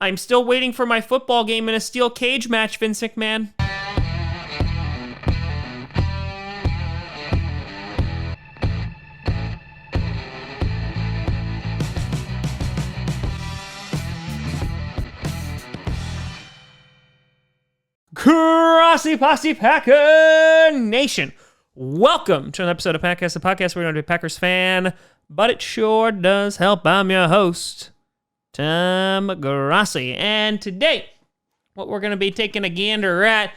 I'm still waiting for my football game in a steel cage match, Vince McMahon. Grossi Posse Packer Nation. Welcome to an episode of Packast, the podcast where you're going to be a Packers fan, but it sure does help. I'm your host, Tom Grossi, and today, what we're going to be taking a gander at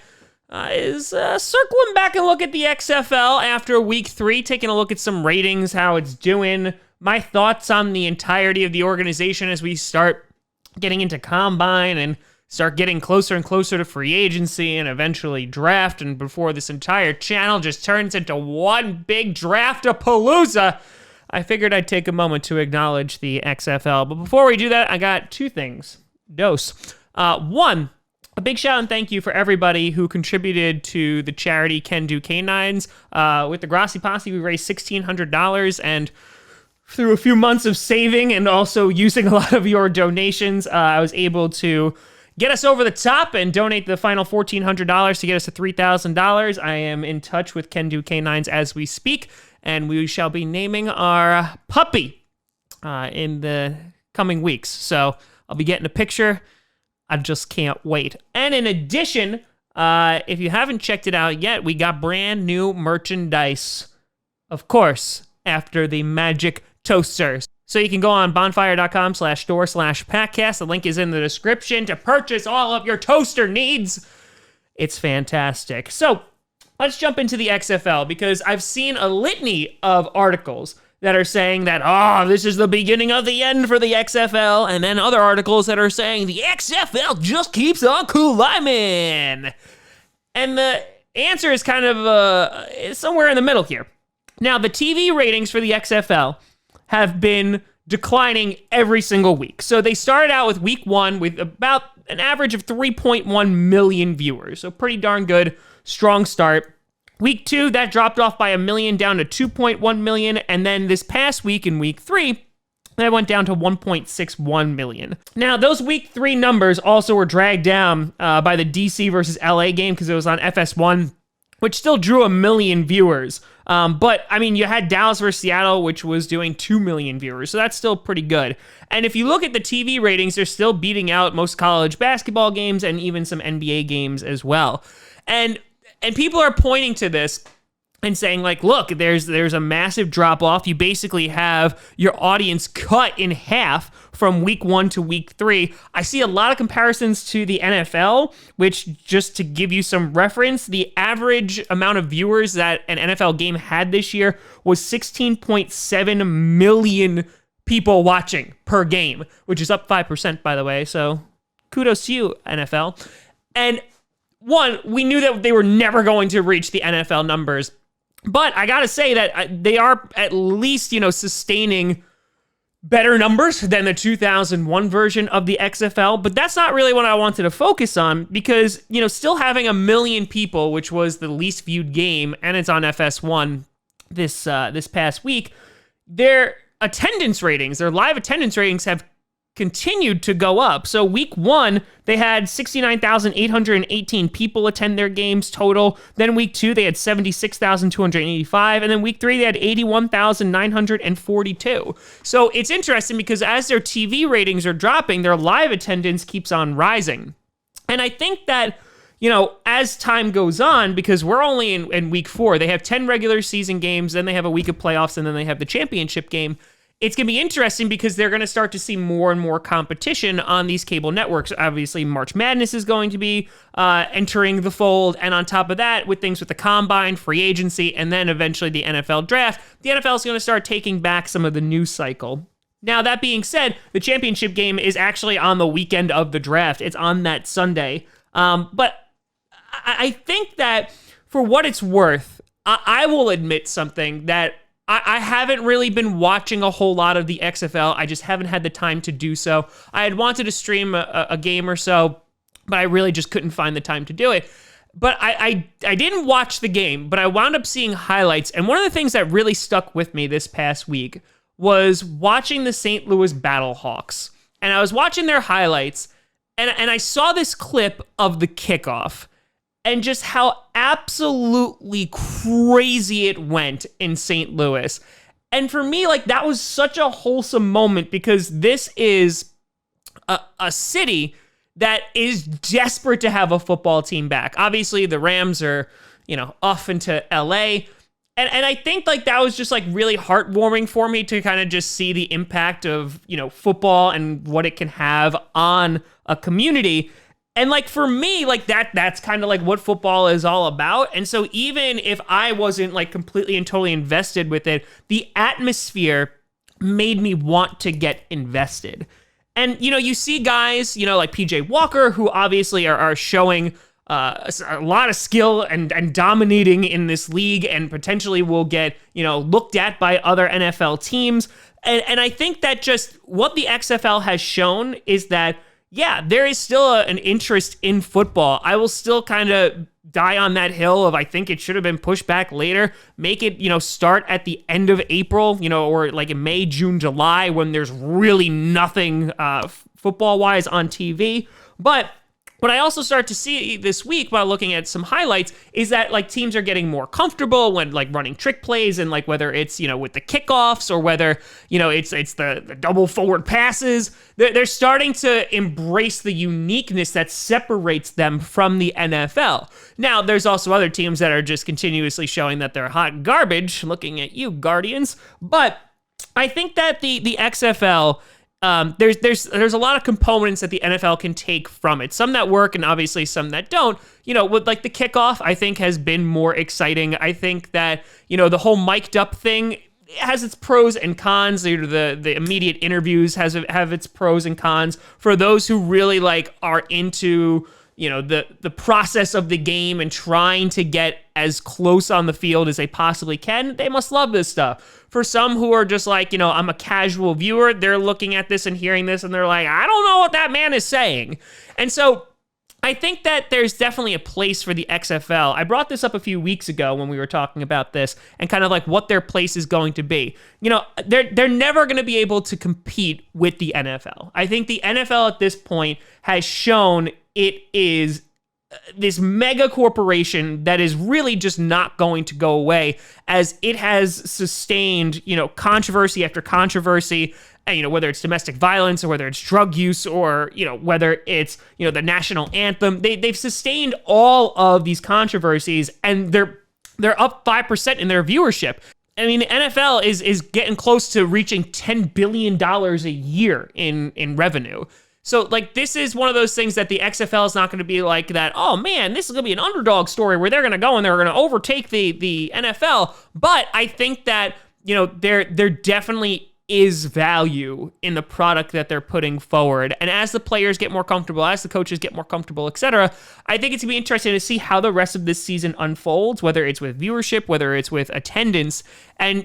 is circling back and look at the XFL after week 3, taking a look at some ratings, how it's doing, my thoughts on the entirety of the organization as we start getting into Combine and start getting closer and closer to free agency and eventually draft, and before this entire channel just turns into one big draft-a-palooza, I figured I'd take a moment to acknowledge the XFL. But before we do that, I got two things. One, a big shout and thank you for everybody who contributed to the charity Can Do Canines. With the Grossi Posse, we raised $1,600, and through a few months of saving and also using a lot of your donations, I was able to get us over the top and donate the final $1,400 to get us to $3,000. I am in touch with Can Do Canines as we speak, and we shall be naming our puppy in the coming weeks. So I'll be getting a picture. I just can't wait. And in addition, if you haven't checked it out yet, we got brand new merchandise, of course, after the Magic Toaster. So you can go on bonfire.com/store/Packast. The link is in the description to purchase all of your toaster needs. It's fantastic. So let's jump into the XFL, because I've seen a litany of articles that are saying that, this is the beginning of the end for the XFL, and then other articles that are saying the XFL just keeps on climbing. And the answer is kind of somewhere in the middle here. Now, the TV ratings for the XFL have been declining every single week. So they started out with week 1 with about an average of 3.1 million viewers. So pretty darn good, strong start. Week 2, that dropped off by 1 million down to 2.1 million. And then this past week in week 3, that went down to 1.61 million. Now, those week 3 numbers also were dragged down by the DC versus LA game because it was on FS1, which still drew 1 million viewers. But, I mean, you had Dallas versus Seattle, which was doing 2 million viewers, so that's still pretty good. And if you look at the TV ratings, they're still beating out most college basketball games and even some NBA games as well. And people are pointing to this and saying, like, look, there's a massive drop-off. You basically have your audience cut in half from week 1 to week 3. I see a lot of comparisons to the NFL, which, just to give you some reference, the average amount of viewers that an NFL game had this year was 16.7 million people watching per game, which is up 5%, by the way. So kudos to you, NFL. And one, we knew that they were never going to reach the NFL numbers. But I gotta say that they are at least, sustaining better numbers than the 2001 version of the XFL. But that's not really what I wanted to focus on, because, still having 1 million people, which was the least viewed game, and it's on FS1 this past week, their attendance ratings, their live attendance ratings have continued to go up. So week 1, they had 69,818 people attend their games total. Then week 2, they had 76,285. And then week 3, they had 81,942. So it's interesting because as their TV ratings are dropping, their live attendance keeps on rising. And I think that, as time goes on, because we're only in week 4, they have 10 regular season games, then they have a week of playoffs, and then they have the championship game. It's going to be interesting because they're going to start to see more and more competition on these cable networks. Obviously, March Madness is going to be entering the fold. And on top of that, with things with the Combine, free agency, and then eventually the NFL draft, the NFL is going to start taking back some of the news cycle. Now, that being said, the championship game is actually on the weekend of the draft. It's on that Sunday. But I think that for what it's worth, I will admit something that I haven't really been watching a whole lot of the XFL. I just haven't had the time to do so. I had wanted to stream a game or so, but I really just couldn't find the time to do it. But I didn't watch the game, but I wound up seeing highlights. And one of the things that really stuck with me this past week was watching the St. Louis Battlehawks. And I was watching their highlights, And I saw this clip of the kickoff and just how absolutely crazy it went in St. Louis. And for me, like, that was such a wholesome moment because this is a city that is desperate to have a football team back. Obviously, the Rams are, off into LA. And I think like that was just like really heartwarming for me to kind of just see the impact of, football and what it can have on a community. And like for me, like that's kind of like what football is all about. And so even if I wasn't like completely and totally invested with it, the atmosphere made me want to get invested. And, you see guys, like PJ Walker, who obviously are showing a lot of skill and dominating in this league and potentially will get, looked at by other NFL teams. And I think that just what the XFL has shown is that, yeah, there is still an interest in football. I will still kind of die on that hill of I think it should have been pushed back later. Make it, start at the end of April, or like in May, June, July when there's really nothing football-wise on TV. But what I also start to see this week while looking at some highlights is that like teams are getting more comfortable when like running trick plays and like whether it's, with the kickoffs or whether, it's the double forward passes. They're starting to embrace the uniqueness that separates them from the NFL. Now, there's also other teams that are just continuously showing that they're hot garbage, looking at you, Guardians. But I think that the XFL, there's a lot of components that the NFL can take from it. Some that work and obviously some that don't. With like the kickoff, I think has been more exciting. I think that, the whole mic'd up thing has its pros and cons. The immediate interviews have its pros and cons. For those who really like are into, the process of the game and trying to get as close on the field as they possibly can, they must love this stuff. For some who are just like, I'm a casual viewer, they're looking at this and hearing this and they're like, I don't know what that man is saying. And so I think that there's definitely a place for the XFL. I brought this up a few weeks ago when we were talking about this and kind of like what their place is going to be. They're never going to be able to compete with the NFL. I think the NFL at this point has shown it is this mega corporation that is really just not going to go away, as it has sustained, controversy after controversy, and, whether it's domestic violence or whether it's drug use or, whether it's, the national anthem. They've sustained all of these controversies and they're up 5% in their viewership. I mean, the NFL is getting close to reaching $10 billion a year in revenue. So, like, this is one of those things that the XFL is not going to be like that, oh, man, this is going to be an underdog story where they're going to go and they're going to overtake the NFL. But I think that, there definitely is value in the product that they're putting forward. And as the players get more comfortable, as the coaches get more comfortable, etc., I think it's going to be interesting to see how the rest of this season unfolds, whether it's with viewership, whether it's with attendance. And,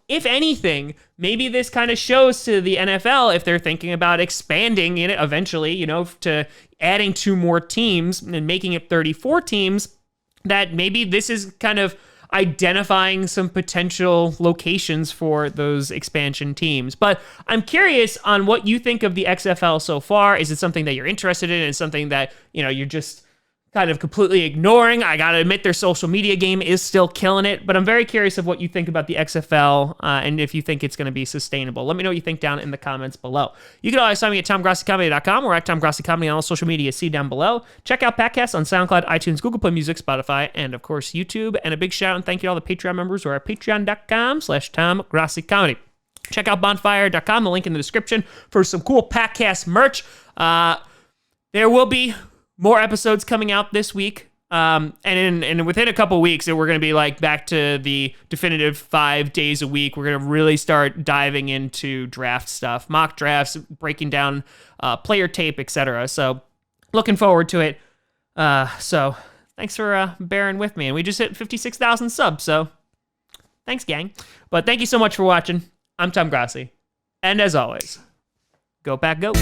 if anything, maybe this kind of shows to the NFL, if they're thinking about expanding it eventually, to adding 2 more teams and making it 34 teams, that maybe this is kind of identifying some potential locations for those expansion teams. But I'm curious on what you think of the XFL so far. Is it something that you're interested in? Is it something that, you're just kind of completely ignoring? I gotta admit, their social media game is still killing it, but I'm very curious of what you think about the XFL and if you think it's going to be sustainable. Let me know what you think down in the comments below. You can always find me at TomGrossiComedy.com or at TomGrossiComedy on all social media. See down below. Check out Packast on SoundCloud, iTunes, Google Play Music, Spotify, and of course YouTube. And a big shout out and thank you to all the Patreon members who are at patreon.com/TomGrossiComedy. Check out bonfire.com, the link in the description, for some cool Packast merch. There will be more episodes coming out this week. And within a couple weeks, we're going to be like back to the definitive 5 days a week. We're going to really start diving into draft stuff, mock drafts, breaking down player tape, etc. So looking forward to it. So thanks for bearing with me. And we just hit 56,000 subs. So thanks, gang. But thank you so much for watching. I'm Tom Grossi. And as always, go Pack, go.